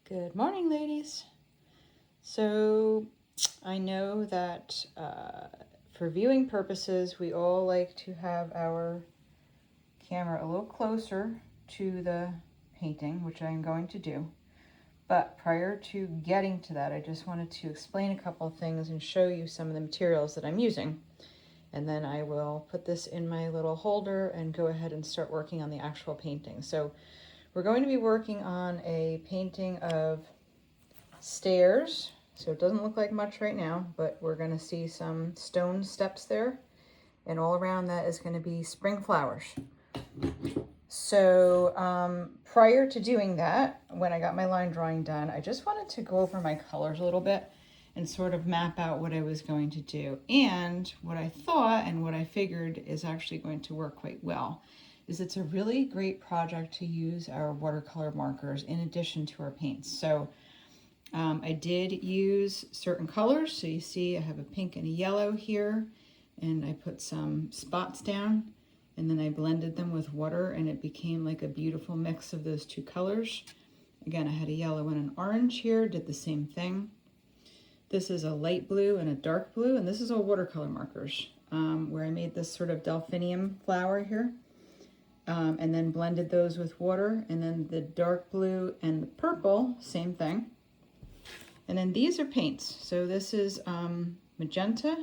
Good morning, ladies. So I know that for viewing purposes, we all like to have our camera a little closer to the painting, which I'm going to do. But prior to getting to that, I just wanted to explain a couple of things and show you some of the materials that I'm using. And then I will put this in my little holder and go ahead and start working on the actual painting. So we're going to be working on a painting of stairs. So it doesn't look like much right now, but we're going to see some stone steps there. And all around that is going to be spring flowers. So prior to doing that, when I got my line drawing done, I just wanted to go over my colors a little bit and sort of map out what I was going to do. And what I thought and what I figured is actually going to work quite well is it's a really great project to use our watercolor markers in addition to our paints. So I did use certain colors. So you see I have a pink and a yellow here, and I put some spots down, and then I blended them with water, and it became like a beautiful mix of those two colors. Again, I had a yellow and an orange here, did the same thing. This is a light blue and a dark blue, and this is all watercolor markers, where I made this sort of delphinium flower here. And then blended those with water, and then the dark blue and the purple, same thing. And then these are paints. So this is magenta,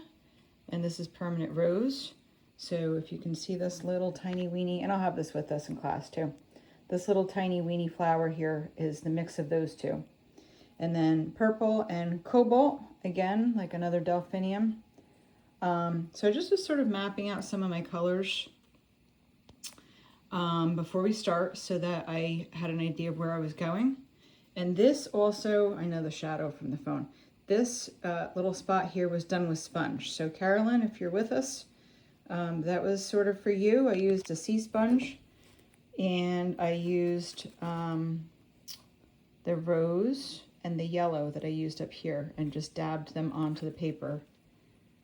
and this is permanent rose. So if you can see this little tiny weeny, and I'll have this with us in class too. This little tiny weeny flower here is the mix of those two. And then purple and cobalt, again, like another delphinium. So I just was sort of mapping out some of my colors before we start so that I had an idea of where I was going. And this also, I know the shadow from the phone, this little spot here was done with sponge. So Carolyn, if you're with us, that was sort of for you. I used a sea sponge, and I used the rose and the yellow that I used up here and just dabbed them onto the paper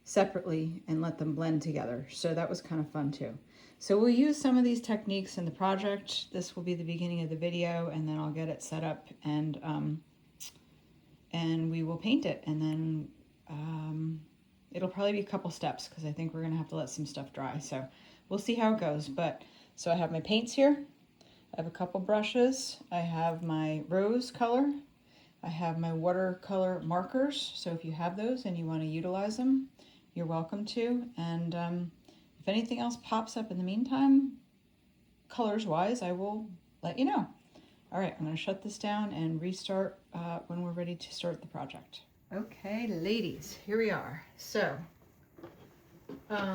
separately and let them blend together. So that was kind of fun too. So we'll use some of these techniques in the project. This will be the beginning of the video, and then I'll get it set up and we will paint it. And then it'll probably be a couple steps because I think we're gonna have to let some stuff dry. So we'll see how it goes. But so I have my paints here. I have a couple brushes. I have my rose color. I have my watercolor markers. So if you have those and you want to utilize them, you're welcome to. And if anything else pops up in the meantime, colors-wise, I will let you know. All right, I'm going to shut this down and restart when we're ready to start the project. Okay, ladies, here we are. So, I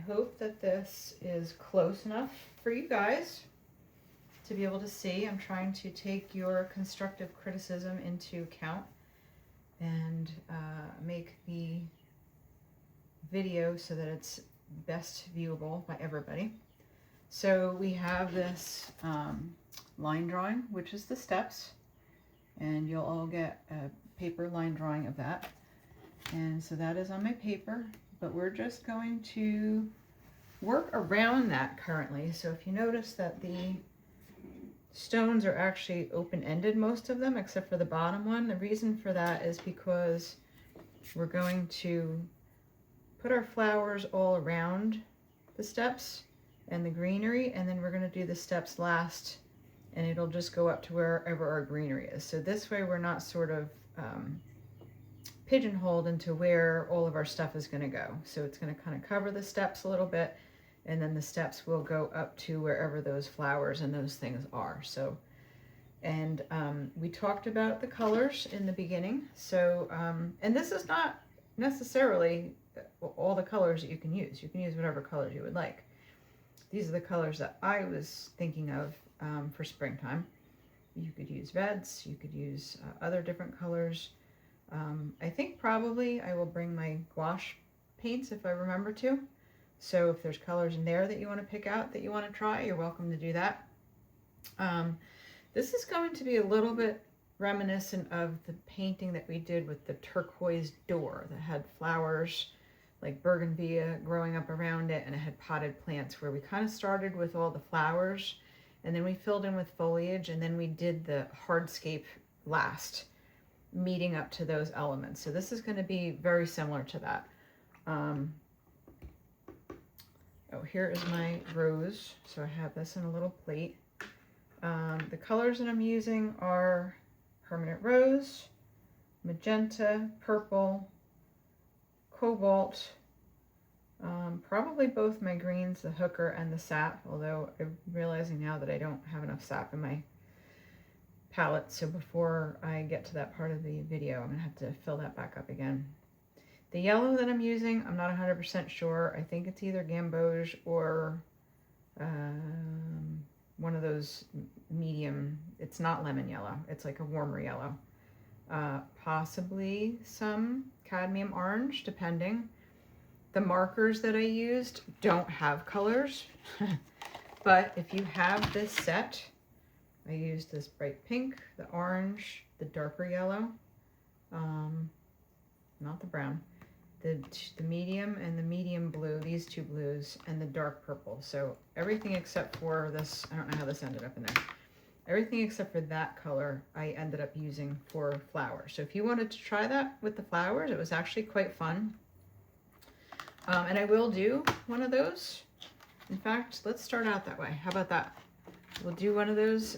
hope that this is close enough for you guys to be able to see. I'm trying to take your constructive criticism into account and make the video so that it's best viewable by everybody. So we have this line drawing, which is the steps, and you'll all get a paper line drawing of that. And so that is on my paper, but we're just going to work around that currently. So if you notice that the stones are actually open-ended, most of them, except for the bottom one. The reason for that is because we're going to put our flowers all around the steps and the greenery, and then we're going to do the steps last, and it'll just go up to wherever our greenery is. So this way we're not sort of pigeonholed into where all of our stuff is going to go. So it's going to kind of cover the steps a little bit, and then the steps will go up to wherever those flowers and those things are. So, and we talked about the colors in the beginning. So, and this is not necessarily all the colors that you can use. You can use whatever colors you would like. These are the colors that I was thinking of for springtime. You could use reds, you could use other different colors. I think probably I will bring my gouache paints if I remember to. So if there's colors in there that you want to pick out that you want to try, you're welcome to do that. This is going to be a little bit reminiscent of the painting that we did with the turquoise door that had flowers like bougainvillea growing up around it, and it had potted plants, where we kind of started with all the flowers and then we filled in with foliage, and then we did the hardscape last, meeting up to those elements. So this is going to be very similar to that. Oh, here is my rose. So I have this in a little plate. The colors that I'm using are Permanent Rose, Magenta, Purple, Cobalt, probably both my greens, the Hooker and the Sap, although I'm realizing now that I don't have enough sap in my palette, so before I get to that part of the video, I'm going to have to fill that back up again. The yellow that I'm using, I'm not 100% sure. I think it's either Gamboge or one of those medium, it's not lemon yellow, it's like a warmer yellow. Possibly some cadmium orange, depending. The markers that I used don't have colors, but if you have this set, I used this bright pink, the orange, the darker yellow, not the brown, the medium and the medium blue, these two blues, and the dark purple. So everything except for this, I don't know how this ended up in there. Everything except for that color I ended up using for flowers. So if you wanted to try that with the flowers, it was actually quite fun. And I will do one of those. In fact, let's start out that way. How about that? We'll do one of those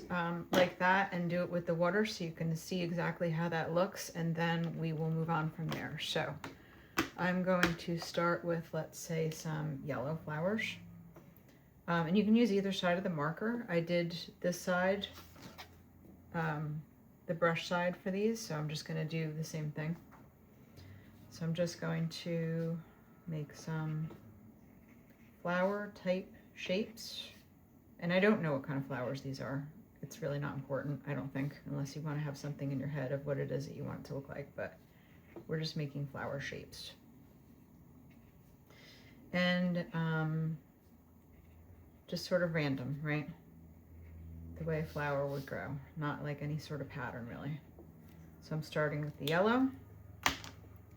like that and do it with the water so you can see exactly how that looks, and then we will move on from there. So I'm going to start with, let's say, some yellow flowers. And you can use either side of the marker. I did this side, the brush side for these, so I'm just going to do the same thing. So I'm just going to make some flower type shapes. And I don't know what kind of flowers these are. It's really not important, I don't think, unless you want to have something in your head of what it is that you want it to look like, but we're just making flower shapes. And just sort of random, right? The way a flower would grow, not like any sort of pattern really. So I'm starting with the yellow.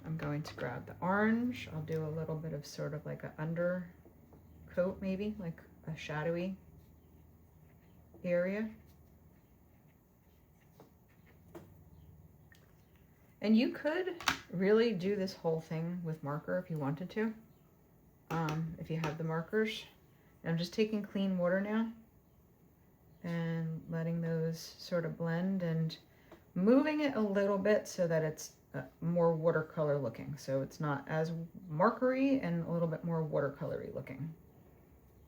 I'm going to grab the orange. I'll do a little bit of sort of like an undercoat, maybe like a shadowy area. And you could really do this whole thing with marker if you wanted to, if you have the markers. And I'm just taking clean water now and letting those sort of blend and moving it a little bit so that it's more watercolor looking. So it's not as markery and a little bit more watercolory looking.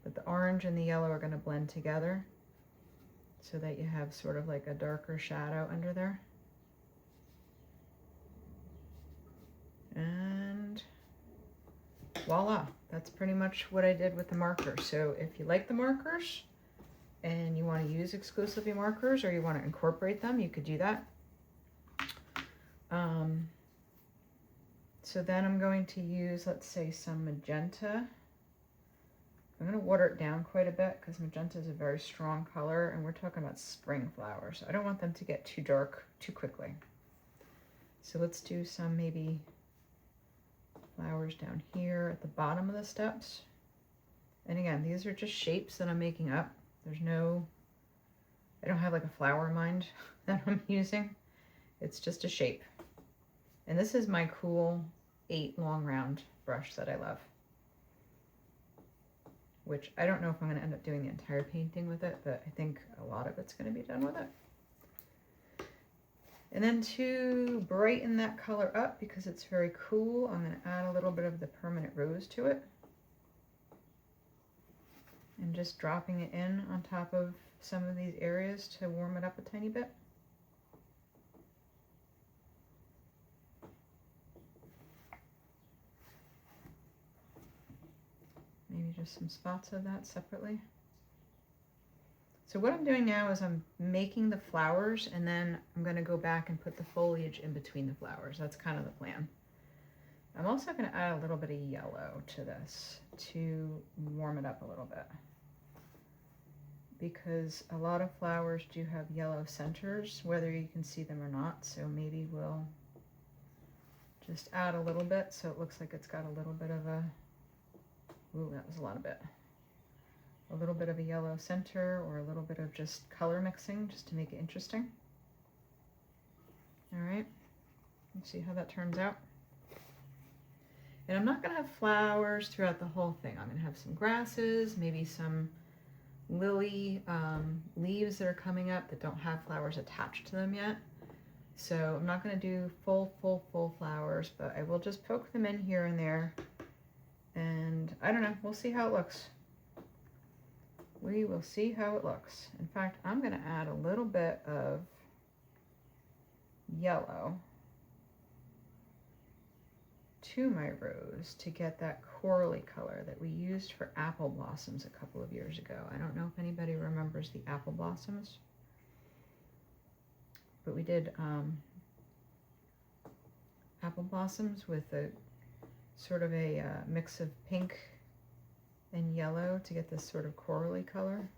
But the orange and the yellow are going to blend together so that you have sort of like a darker shadow under there. And voila, that's pretty much what I did with the markers. So if you like the markers and you want to use exclusively markers, or you want to incorporate them, you could do that. So then I'm going to use, let's say, some magenta. I'm going to water it down quite a bit because magenta is a very strong color, and we're talking about spring flowers. So I don't want them to get too dark too quickly. So let's do some maybe flowers down here at the bottom of the steps. And again, these are just shapes that I'm making up. There's no, I don't have like a flower in mind that I'm using. It's just a shape. And this is my cool 8 long round brush that I love, which I don't know if I'm going to end up doing the entire painting with it, but I think a lot of it's going to be done with it. And then to brighten that color up, because it's very cool, I'm going to add a little bit of the Permanent Rose to it. And just dropping it in on top of some of these areas to warm it up a tiny bit. Maybe just some spots of that separately. So what I'm doing now is I'm making the flowers, and then I'm going to go back and put the foliage in between the flowers. That's kind of the plan. I'm also going to add a little bit of yellow to this to warm it up a little bit, because a lot of flowers do have yellow centers, whether you can see them or not. So maybe we'll just add a little bit so it looks like it's got a little bit of a, ooh, that was a lot of bit. A a little bit of a yellow center or a little bit of just color mixing just to make it interesting. All right, let's see how that turns out. And I'm not gonna have flowers throughout the whole thing. I'm gonna have some grasses, maybe some lily leaves that are coming up that don't have flowers attached to them yet. So I'm not gonna do full flowers, but I will just poke them in here and there. And I don't know, we'll see how it looks. We will see how it looks. In fact, I'm gonna add a little bit of yellow to my rose to get that corally color that we used for apple blossoms a couple of years ago. I don't know if anybody remembers the apple blossoms, but we did apple blossoms with a sort of a mix of pink and yellow to get this sort of corally color.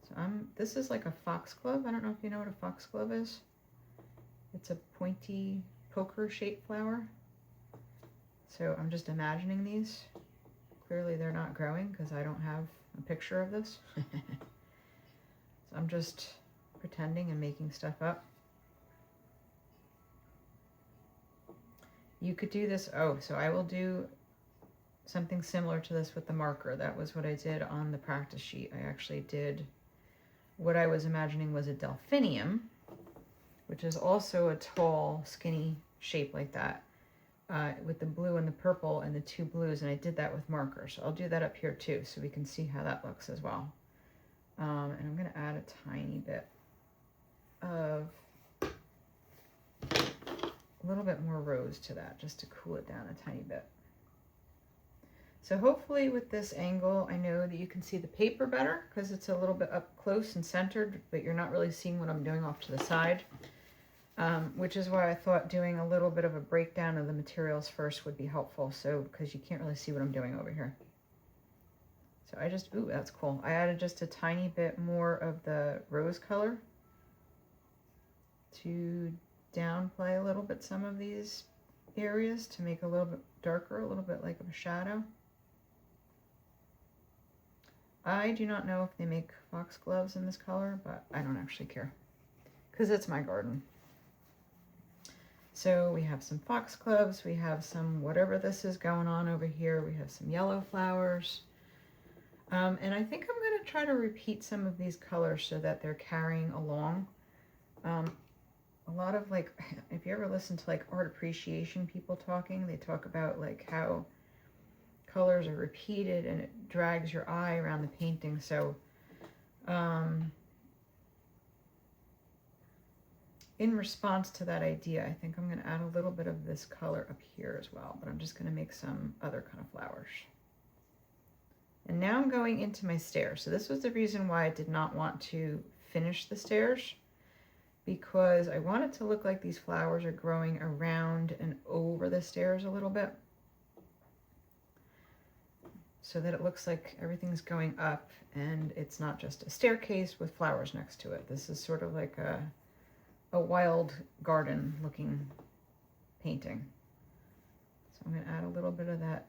So this is like a foxglove. I don't know if you know what a foxglove is. It's a pointy poker shaped flower. So I'm just imagining these. Clearly they're not growing because I don't have a picture of this. So I'm just pretending and making stuff up. You could do this, so I will do something similar to this with the marker. That was what I did on the practice sheet. I actually did what I was imagining was a delphinium, which is also a tall, skinny shape like that. With the blue and the purple and the two blues, and I did that with marker. So I'll do that up here too, so we can see how that looks as well. And I'm gonna add a tiny bit of, a little bit more rose to that, just to cool it down a tiny bit. So hopefully with this angle, I know that you can see the paper better because it's a little bit up close and centered, but you're not really seeing what I'm doing off to the side. Which is why I thought doing a little bit of a breakdown of the materials first would be helpful. So, because you can't really see what I'm doing over here. So I just, ooh, that's cool. I added just a tiny bit more of the rose color to downplay a little bit some of these areas to make a little bit darker, a little bit like a shadow. I do not know if they make foxgloves in this color, but I don't actually care because it's my garden. So we have some foxgloves, we have some whatever this is going on over here, we have some yellow flowers. And I think I'm going to try to repeat some of these colors so that they're carrying along. A lot of like, if you ever listen to like art appreciation people talking, they talk about like how colors are repeated and it drags your eye around the painting. So in response to that idea, I think I'm going to add a little bit of this color up here as well, but I'm just going to make some other kind of flowers. And now I'm going into my stairs. So this was the reason why I did not want to finish the stairs, because I want it to look like these flowers are growing around and over the stairs a little bit, so that it looks like everything's going up and it's not just a staircase with flowers next to it. This is sort of like a wild garden looking painting. So I'm going to add a little bit of that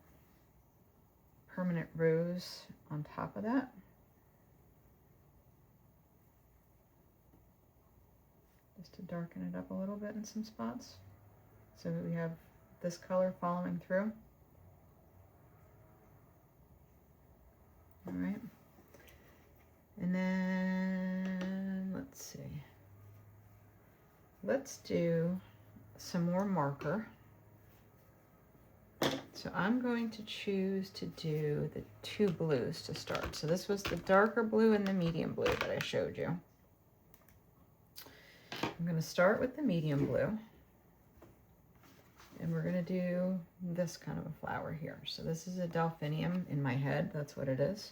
permanent rose on top of that. Just to darken it up a little bit in some spots so that we have this color following through. All right. And then let's see. Let's do some more marker. So I'm going to choose to do the two blues to start. So this was the darker blue and the medium blue that I showed you. I'm going to start with the medium blue. And we're going to do this kind of a flower here. So this is a delphinium in my head. That's what it is.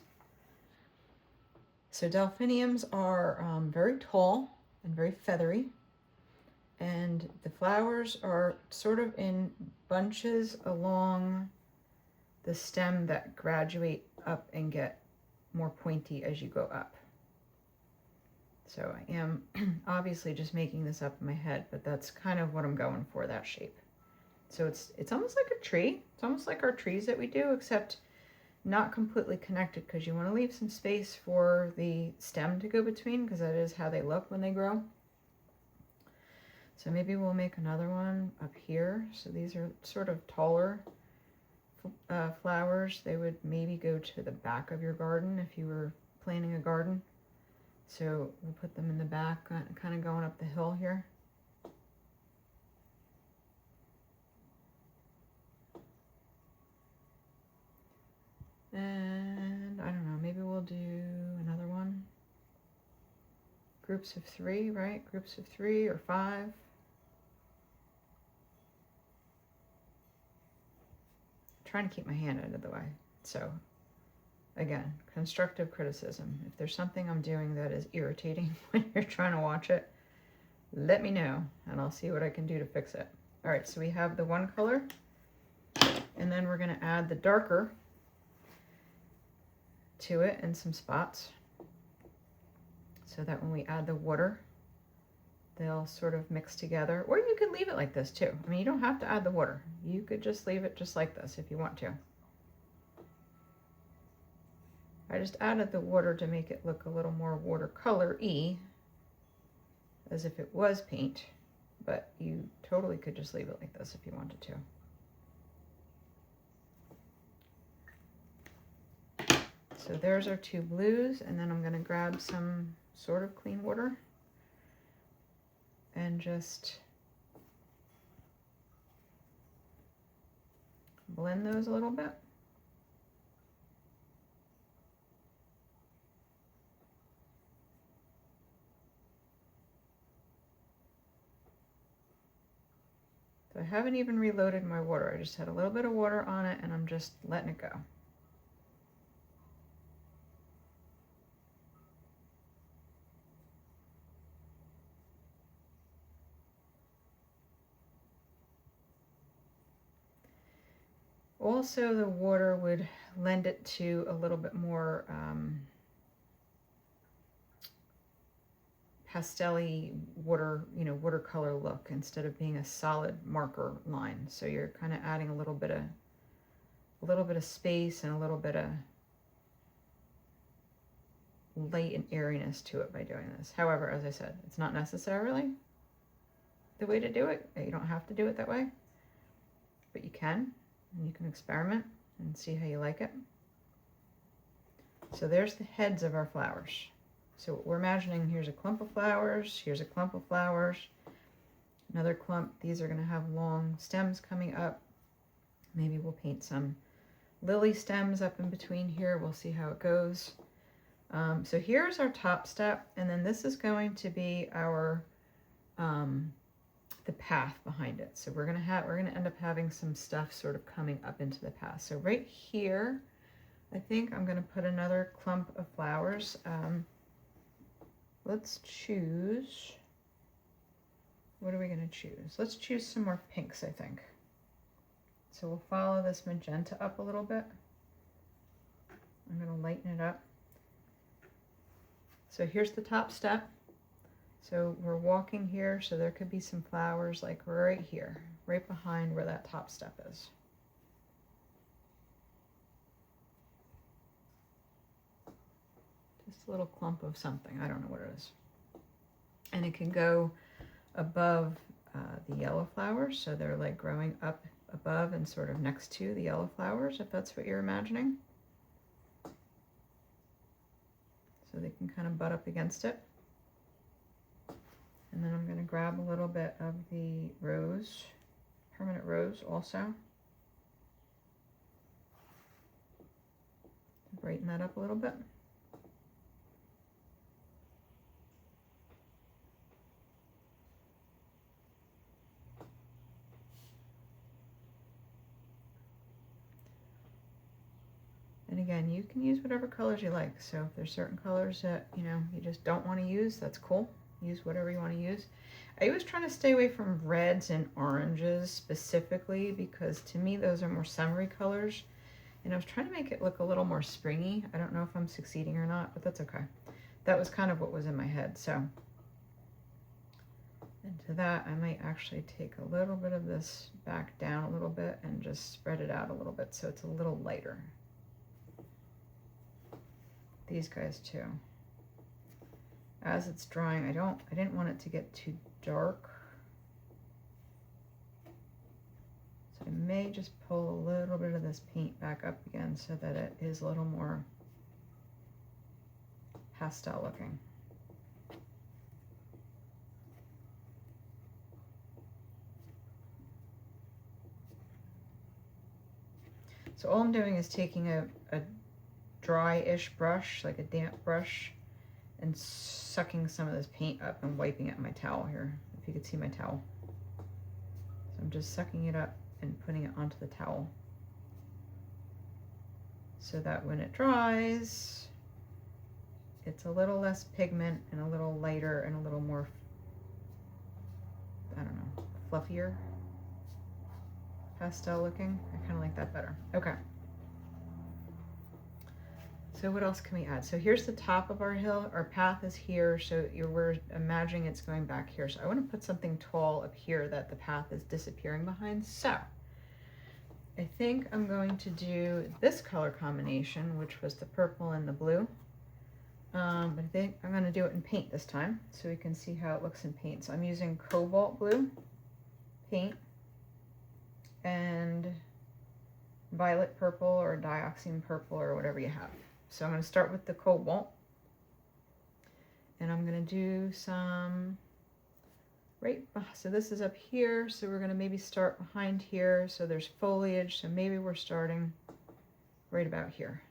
So delphiniums are very tall and very feathery. And the flowers are sort of in bunches along the stem that graduate up and get more pointy as you go up. So I am obviously just making this up in my head, but that's kind of what I'm going for, that shape. So it's almost like a tree. It's almost like our trees that we do, except not completely connected because you want to leave some space for the stem to go between, because that is how they look when they grow. So maybe we'll make another one up here. So these are sort of taller flowers. They would maybe go to the back of your garden if you were planting a garden. So we'll put them in the back, kind of going up the hill here. And I don't know, maybe we'll do another one. Groups of 3, right? Groups of 3 or 5. Trying to keep my hand out of the way. So again, constructive criticism. If there's something I'm doing that is irritating when you're trying to watch it, let me know and I'll see what I can do to fix it. All right, so we have the one color, and then we're going to add the darker to it in some spots, so that when we add the water, they'll sort of mix together. Or you could leave it like this too. I mean, you don't have to add the water. You could just leave it just like this if you want to. I just added the water to make it look a little more watercolor-y, as if it was paint, but you totally could just leave it like this if you wanted to. So there's our 2 blues, and then I'm going to grab some sort of clean water and just blend those a little bit. So I haven't even reloaded my water. I just had a little bit of water on it, and I'm just letting it go. Also, the water would lend it to a little bit more pastel-y water, watercolor look, instead of being a solid marker line. So you're kind of adding a little bit of space and a little bit of light and airiness to it by doing this. However, as I said, it's not necessarily the way to do it. You don't have to do it that way, but you can, and you can experiment and see how you like it. So there's the heads of our flowers. So what we're imagining, here's a clump of flowers, here's a clump of flowers, another clump. These are going to have long stems coming up. Maybe we'll paint some lily stems up in between here. We'll see how it goes. So here's our top step, and then this is going to be our the path behind it. So we're gonna end up having some stuff sort of coming up into the path. So right here, I think I'm gonna put another clump of flowers. Let's choose. What are we gonna choose? Let's choose some more pinks, I think. So we'll follow this magenta up a little bit. I'm gonna lighten it up. So here's the top step. So we're walking here, so there could be some flowers like right here, right behind where that top step is. Just a little clump of something, I don't know what it is. And it can go above the yellow flowers, so they're like growing up above and sort of next to the yellow flowers, if that's what you're imagining. So they can kind of butt up against it. And then I'm going to grab a little bit of the rose, permanent rose also. Brighten that up a little bit. And again, you can use whatever colors you like. So if there's certain colors that, you just don't want to use, that's cool. Use whatever you want to use. I was trying to stay away from reds and oranges specifically because to me those are more summery colors. And I was trying to make it look a little more springy. I don't know if I'm succeeding or not, but that's okay. That was kind of what was in my head. So into that, I might actually take a little bit of this back down a little bit and just spread it out a little bit so it's a little lighter. these guys too. As it's drying, I didn't want it to get too dark. So I may just pull a little bit of this paint back up again so that it is a little more pastel looking. So all I'm doing is taking a dry-ish brush, like a damp brush, and sucking some of this paint up and wiping it on my towel here, if you could see my towel. So I'm just sucking it up and putting it onto the towel so that when it dries, it's a little less pigment and a little lighter and a little more, I don't know, fluffier, pastel looking. I kind of like that better. Okay. So what else can we add? So here's the top of our hill. Our path is here, so we're imagining it's going back here. So I want to put something tall up here that the path is disappearing behind. So I think I'm going to do this color combination, which was the purple and the blue. But I think I'm going to do it in paint this time, so we can see how it looks in paint. So I'm using cobalt blue paint and violet purple or dioxine purple or whatever you have. So I'm going to start with the cobalt, and I'm going to do some so this is up here, so we're going to maybe start behind here, so there's foliage, so maybe we're starting right about here.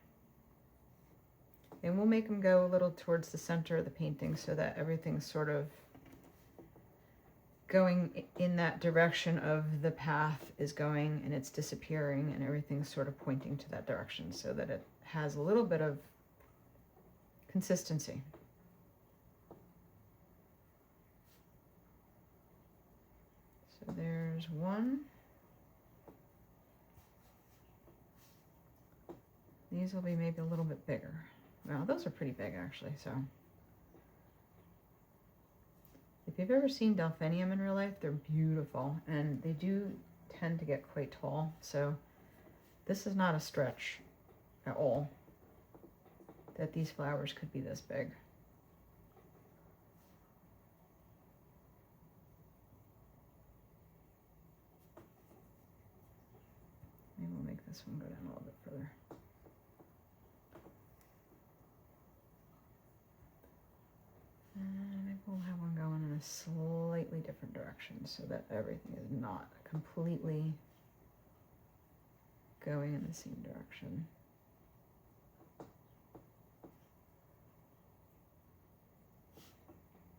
And we'll make them go a little towards the center of the painting so that everything's sort of going in that direction of the path is going, and it's disappearing, and everything's sort of pointing to that direction so that it has a little bit of consistency. So there's one. These will be maybe a little bit bigger. Well, those are pretty big actually, so. If you've ever seen delphinium in real life, they're beautiful, and they do tend to get quite tall, so this is not a stretch at all that these flowers could be this big. Maybe we'll make this one go down a little bit further. And maybe we'll have one going in a slightly different direction so that everything is not completely going in the same direction.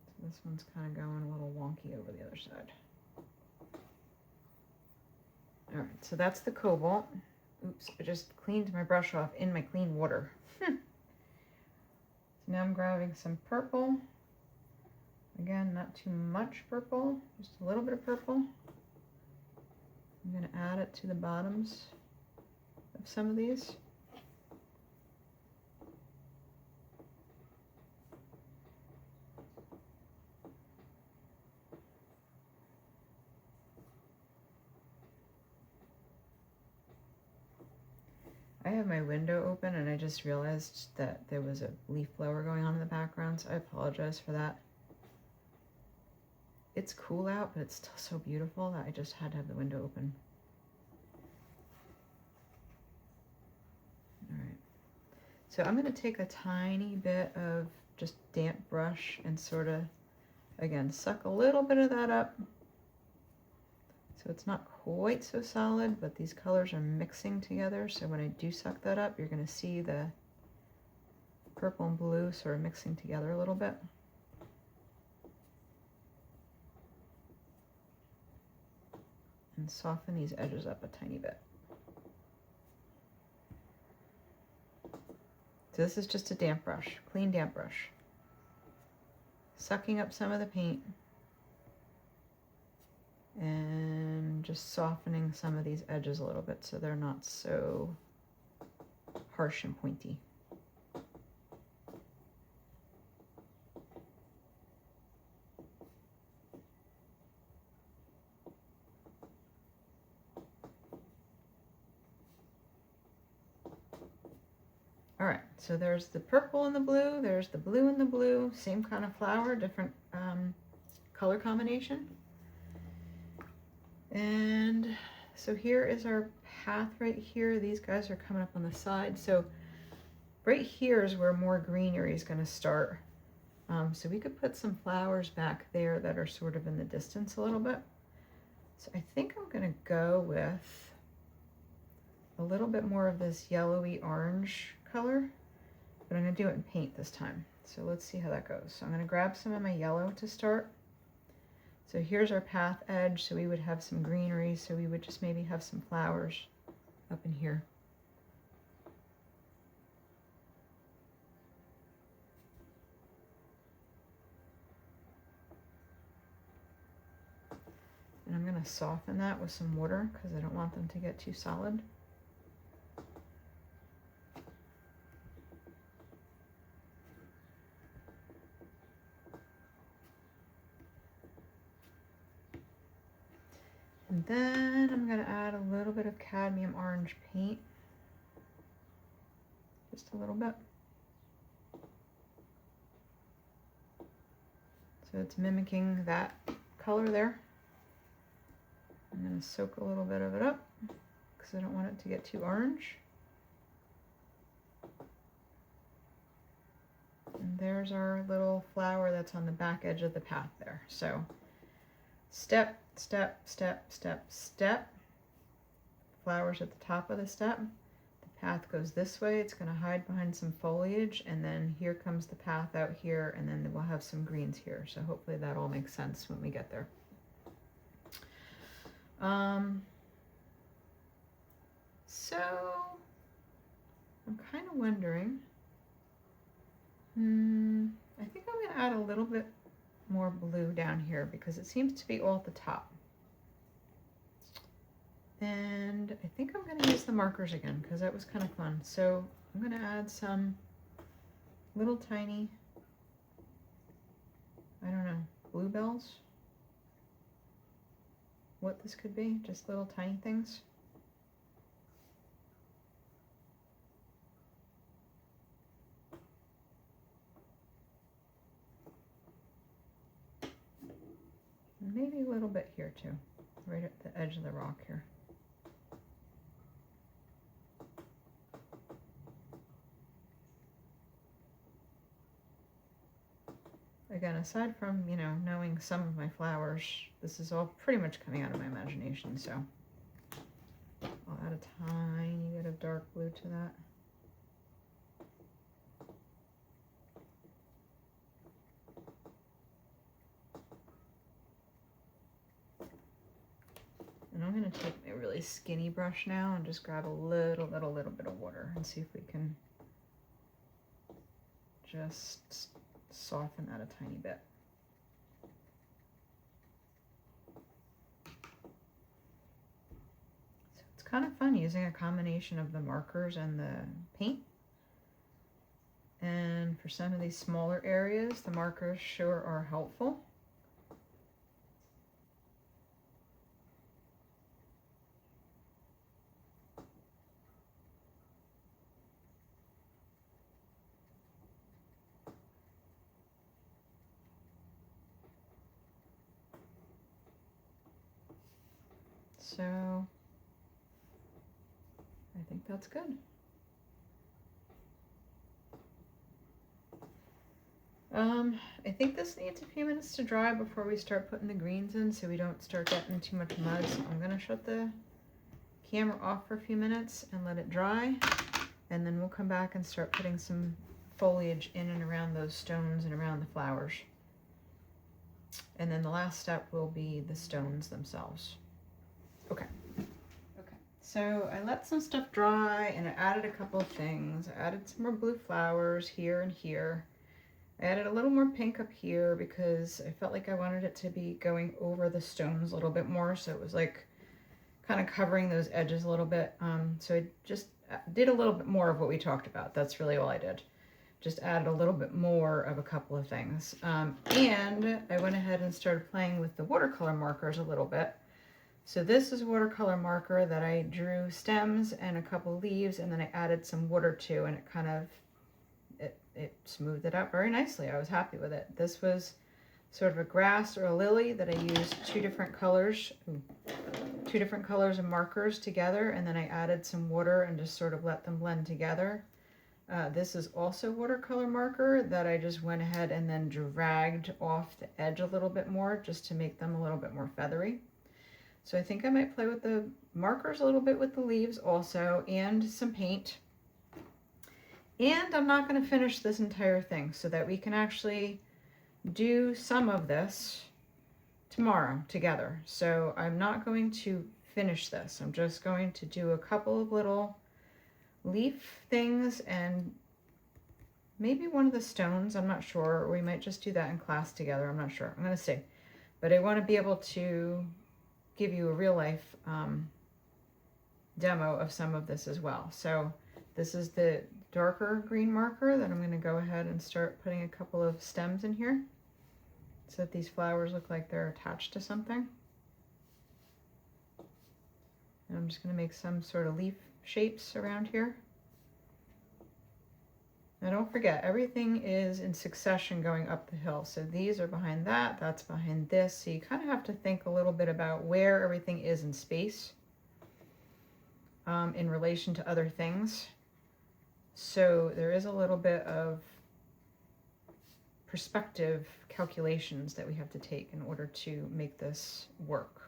So this one's kind of going a little wonky over the other side. All right, so that's the cobalt. Oops, I just cleaned my brush off in my clean water. So now I'm grabbing some purple. Again, not too much purple, just a little bit of purple. I'm going to add it to the bottoms of some of these. I have my window open and I just realized that there was a leaf blower going on in the background, so I apologize for that. It's cool out, but it's still so beautiful that I just had to have the window open. All right. So I'm going to take a tiny bit of just damp brush and sort of, again, suck a little bit of that up. So it's not quite so solid, but these colors are mixing together. So when I do suck that up, you're going to see the purple and blue sort of mixing together a little bit. And soften these edges up a tiny bit. So this is just a damp brush, clean damp brush. Sucking up some of the paint and just softening some of these edges a little bit so they're not so harsh and pointy. All right, so there's the purple and the blue, there's the blue and the blue, same kind of flower, different color combination. And so here is our path right here. These guys are coming up on the side. So right here is where more greenery is going to start. So we could put some flowers back there that are sort of in the distance a little bit. So I think I'm going to go with a little bit more of this yellowy orange color, but I'm going to do it in paint this time. So let's see how that goes. So I'm going to grab some of my yellow to start. So here's our path edge, so we would have some greenery, so we would just maybe have some flowers up in here. And I'm going to soften that with some water because I don't want them to get too solid. And then I'm going to add a little bit of cadmium orange paint. Just a little bit. So it's mimicking that color there. I'm going to soak a little bit of it up because I don't want it to get too orange. And there's our little flower that's on the back edge of the path there. So step, step, step, step, step. Flowers at the top of the step. The path goes this way. It's going to hide behind some foliage, and then here comes the path out here, and then we'll have some greens here. So hopefully that all makes sense when we get there. So I'm kind of wondering, I think I'm going to add a little bit more blue down here because it seems to be all at the top. And I think I'm going to use the markers again because that was kind of fun. So I'm going to add some little tiny, I don't know, bluebells. What this could be, just little tiny things. Maybe a little bit here too, right at the edge of the rock here. Again, aside from, you know, knowing some of my flowers, this is all pretty much coming out of my imagination, so I'll add a tiny bit of dark blue to that. And I'm going to take my really skinny brush now and just grab a little bit of water and see if we can just soften that a tiny bit. So it's kind of fun using a combination of the markers and the paint. And for some of these smaller areas, the markers sure are helpful. So I think that's good. I think this needs a few minutes to dry before we start putting the greens in so we don't start getting too much mud. So I'm going to shut the camera off for a few minutes and let it dry, and then we'll come back and start putting some foliage in and around those stones and around the flowers. And then the last step will be the stones themselves. Okay. So I let some stuff dry and I added a couple of things. I added some more blue flowers here and here. I added a little more pink up here because I felt like I wanted it to be going over the stones a little bit more. So it was like kind of covering those edges a little bit. So I just did a little bit more of what we talked about. That's really all I did. Just added a little bit more of a couple of things. And I went ahead and started playing with the watercolor markers a little bit. So this is watercolor marker that I drew stems and a couple leaves, and then I added some water to, and it kind of, it smoothed it out very nicely. I was happy with it. This was sort of a grass or a lily that I used two different colors of markers together, and then I added some water and just sort of let them blend together. This is also watercolor marker that I just went ahead and then dragged off the edge a little bit more just to make them a little bit more feathery. So I think I might play with the markers a little bit with the leaves also, and some paint. And I'm not going to finish this entire thing so that we can actually do some of this tomorrow together. So I'm not going to finish this. I'm just going to do a couple of little leaf things and maybe one of the stones. I'm not sure. We might just do that in class together. I'm not sure. I'm going to see. But I want to be able to give you a real life demo of some of this as well. So this is the darker green marker that I'm going to go ahead and start putting a couple of stems in here so that these flowers look like they're attached to something. And I'm just going to make some sort of leaf shapes around here. Now don't forget, everything is in succession going up the hill. So these are behind that, that's behind this. So you kind of have to think a little bit about where everything is in space in relation to other things. So there is a little bit of perspective calculations that we have to take in order to make this work.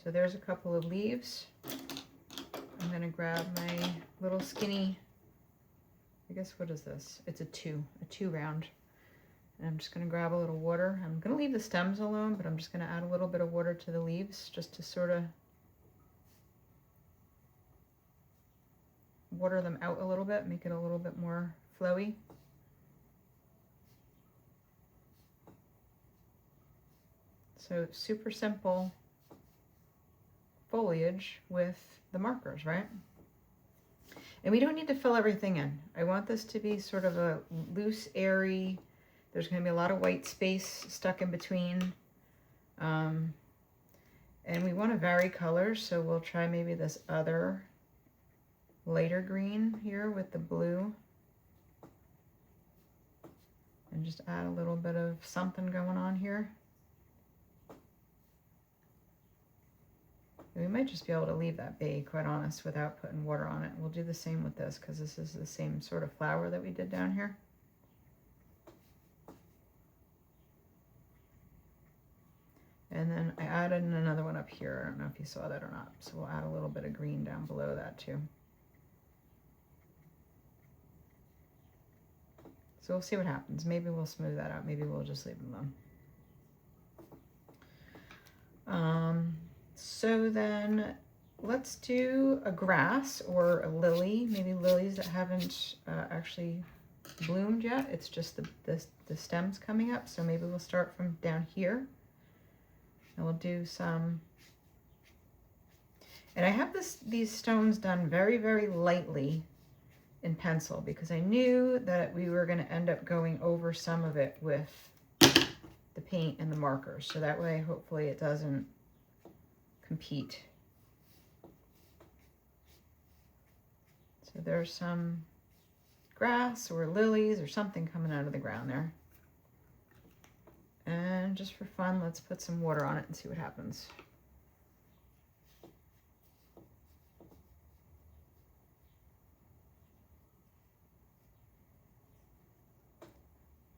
So there's a couple of leaves. I'm going to grab my little skinny, I guess, what is this? It's a two round. And I'm just going to grab a little water. I'm going to leave the stems alone, but I'm just going to add a little bit of water to the leaves just to sort of water them out a little bit, make it a little bit more flowy. So super simple foliage with the markers, right? And we don't need to fill everything in. I want this to be sort of a loose, airy, there's going to be a lot of white space stuck in between. And we want to vary colors, so we'll try maybe this other lighter green here with the blue. And just add a little bit of something going on here. We might just be able to leave that be, quite honest, without putting water on it. We'll do the same with this because this is the same sort of flower that we did down here. And then I added another one up here. I don't know if you saw that or not. So we'll add a little bit of green down below that too. So we'll see what happens. Maybe we'll smooth that out. Maybe we'll just leave them alone. So then let's do a grass or a lily, maybe lilies that haven't actually bloomed yet. It's just the stems coming up. So maybe we'll start from down here and we'll do some, and I have these stones done very, very lightly in pencil because I knew that we were going to end up going over some of it with the paint and the markers. So that way, hopefully it doesn't compete. So there's some grass or lilies or something coming out of the ground there. And just for fun, let's put some water on it and see what happens.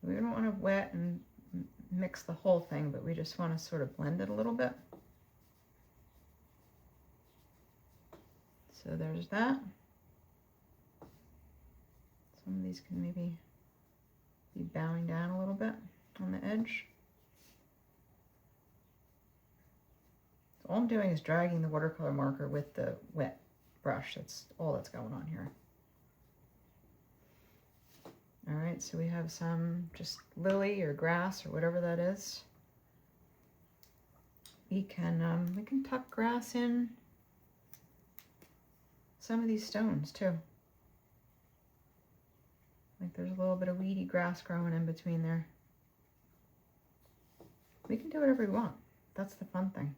We don't want to wet and mix the whole thing, but we just want to sort of blend it a little bit. So there's that. Some of these can maybe be bowing down a little bit on the edge. So all I'm doing is dragging the watercolor marker with the wet brush. That's all that's going on here. All right, so we have some just lily or grass or whatever that is. We can tuck grass in some of these stones too. Like there's a little bit of weedy grass growing in between there. We can do whatever we want. That's the fun thing.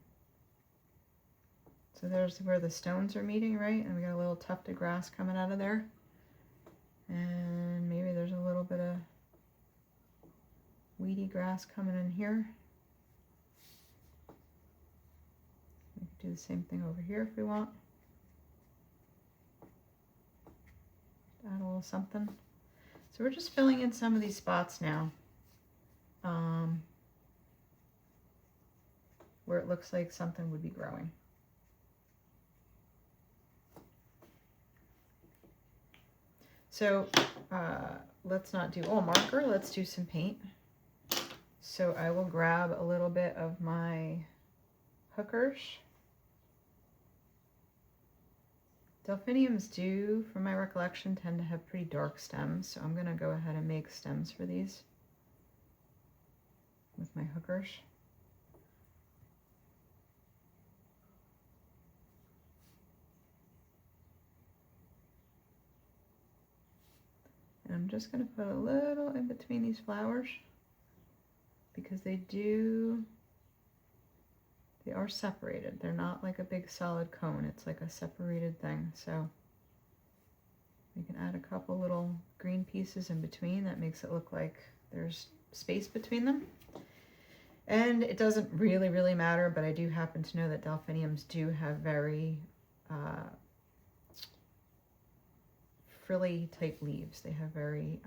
So there's where the stones are meeting, right? And we got a little tuft of grass coming out of there. And maybe there's a little bit of weedy grass coming in here. We could do the same thing over here if we want. Add a little something. So we're just filling in some of these spots now. Where it looks like something would be growing. So let's not do all marker, let's do some paint. So I will grab a little bit of my hookers. Delphiniums do, from my recollection, tend to have pretty dark stems, so I'm going to go ahead and make stems for these with my hookers. And I'm just going to put a little in between these flowers because they are separated. They're not like a big solid cone. It's like a separated thing. So we can add a couple little green pieces in between. That makes it look like there's space between them. And it doesn't really matter, but I do happen to know that delphiniums do have very frilly type leaves. They have very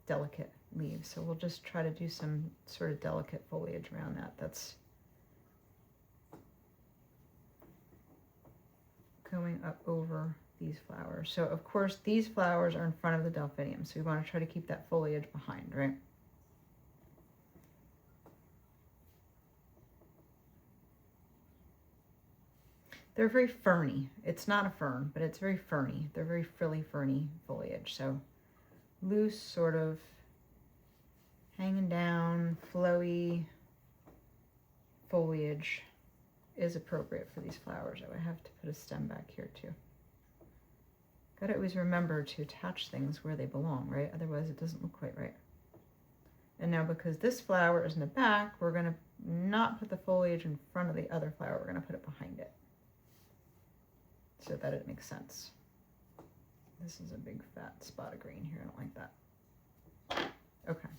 delicate leaves. So we'll just try to do some sort of delicate foliage around that. That's going up over these flowers. So of course these flowers are in front of the delphinium, so we want to try to keep that foliage behind, right? They're very ferny. It's not a fern, but it's very ferny. They're very frilly, ferny foliage. So loose, sort of hanging down, flowy foliage is appropriate for these flowers. I would have to put a stem back here too. Gotta always remember to attach things where they belong, right? Otherwise it doesn't look quite right. And now because this flower is in the back, we're gonna not put the foliage in front of the other flower. We're gonna put it behind it so that it makes sense. This is a big fat spot of green here. I don't like that. Okay.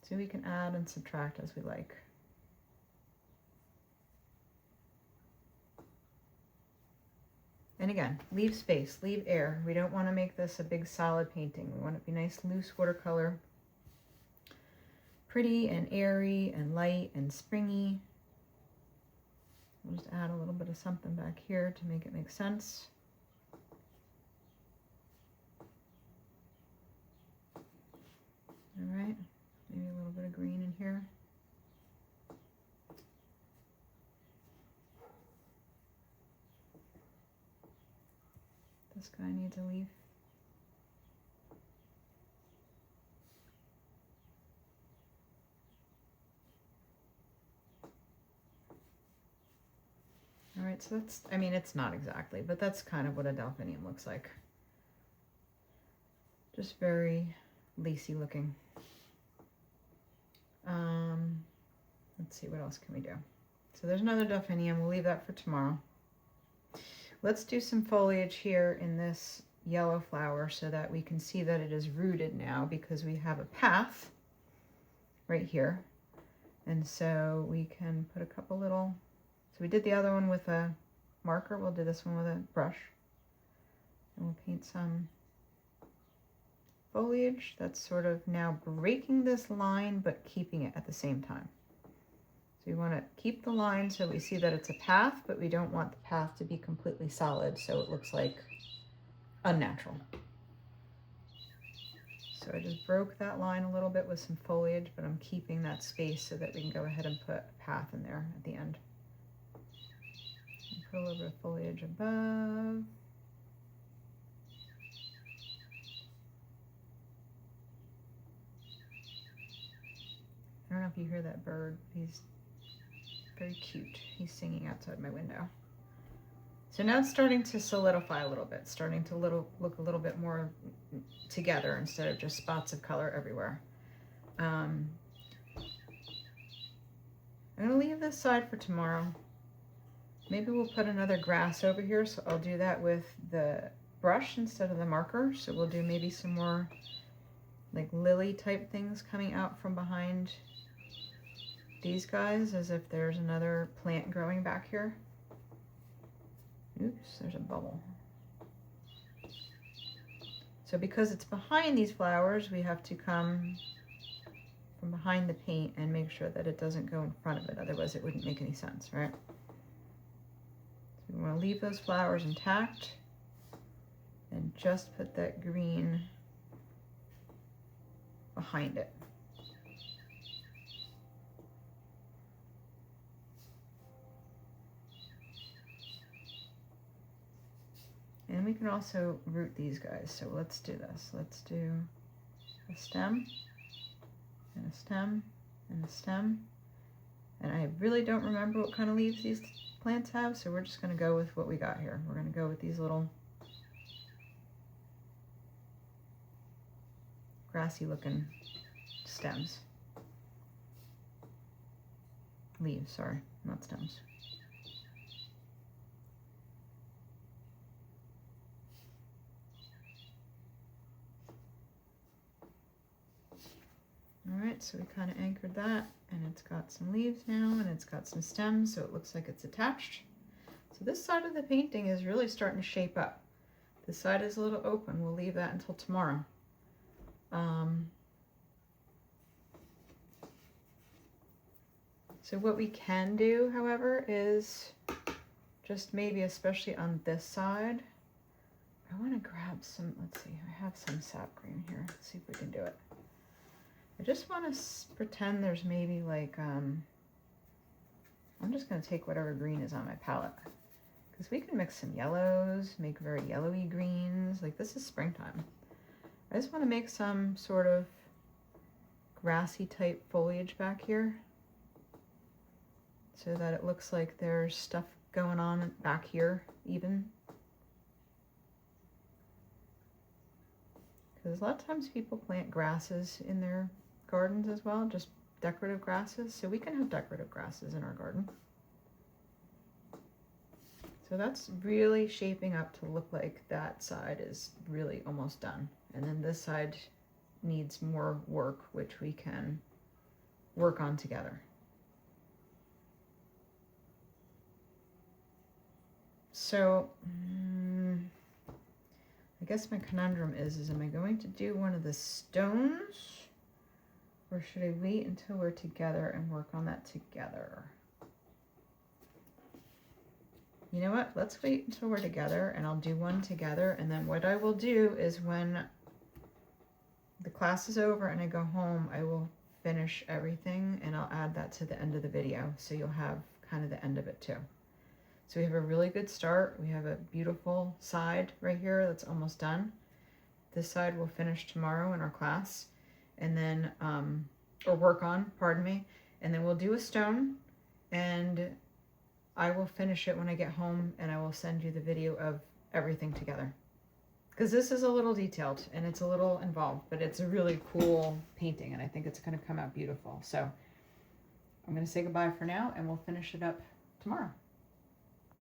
So we can add and subtract as we like. And again, leave space, leave air. We don't want to make this a big solid painting. We want it to be nice, loose watercolor. Pretty and airy and light and springy. We'll just add a little bit of something back here to make it make sense. All right, maybe a little bit of green in here. This guy needs a leaf. All right, so that's, I mean, it's not exactly, but that's kind of what a delphinium looks like. Just very lacy looking. Let's see, what else can we do? So there's another delphinium. We'll leave that for tomorrow. Let's do some foliage here in this yellow flower so that we can see that it is rooted now, because we have a path right here. And so we can put a couple little, so we did the other one with a marker. We'll do this one with a brush. And we'll paint some foliage that's sort of now breaking this line, but keeping it at the same time. So we want to keep the line so we see that it's a path, but we don't want the path to be completely solid so it looks like unnatural. So I just broke that line a little bit with some foliage, but I'm keeping that space so that we can go ahead and put a path in there at the end. And put a little bit of foliage above. I don't know if you hear that bird. He's very cute. He's singing outside my window. So now it's starting to solidify a little bit, starting to look a little bit more together instead of just spots of color everywhere. I'm going to leave this side for tomorrow. Maybe we'll put another grass over here, so I'll do that with the brush instead of the marker. So we'll do maybe some more like lily type things coming out from behind these guys, as if there's another plant growing back here. Oops, there's a bubble. So because it's behind these flowers, we have to come from behind the paint and make sure that it doesn't go in front of it. Otherwise it wouldn't make any sense, right? So we want to leave those flowers intact and just put that green behind it. And we can also root these guys. So let's do this. Let's do a stem and a stem and a stem. And I really don't remember what kind of leaves these plants have, so we're just going to go with what we got here. We're going to go with these little grassy looking stems. Leaves, sorry, not stems. Alright, so we kind of anchored that, and it's got some leaves now, and it's got some stems, so it looks like it's attached. So this side of the painting is really starting to shape up. This side is a little open. We'll leave that until tomorrow. So what we can do, however, is just maybe, especially on this side, I want to grab some, let's see, I have some sap green here. Let's see if we can do it. I just want to pretend there's maybe like, I'm just going to take whatever green is on my palette. Because we can mix some yellows, make very yellowy greens. Like this is springtime. I just want to make some sort of grassy type foliage back here, so that it looks like there's stuff going on back here even. Because a lot of times people plant grasses in their gardens as well, just decorative grasses. So we can have decorative grasses in our garden. So that's really shaping up to look like that side is really almost done. And then this side needs more work, which we can work on together. So, I guess my conundrum is am I going to do one of the stones, or should I wait until we're together and work on that together? You know what? Let's wait until we're together, and I'll do one together. And then what I will do is when the class is over and I go home, I will finish everything and I'll add that to the end of the video. So you'll have kind of the end of it too. So we have a really good start. We have a beautiful side right here that's almost done. This side we'll finish tomorrow in our class, and then, or work on, pardon me. And then we'll do a stone, and I will finish it when I get home, and I will send you the video of everything together. Because this is a little detailed and it's a little involved, but it's a really cool painting, and I think it's going to come out beautiful. So I'm going to say goodbye for now, and we'll finish it up tomorrow.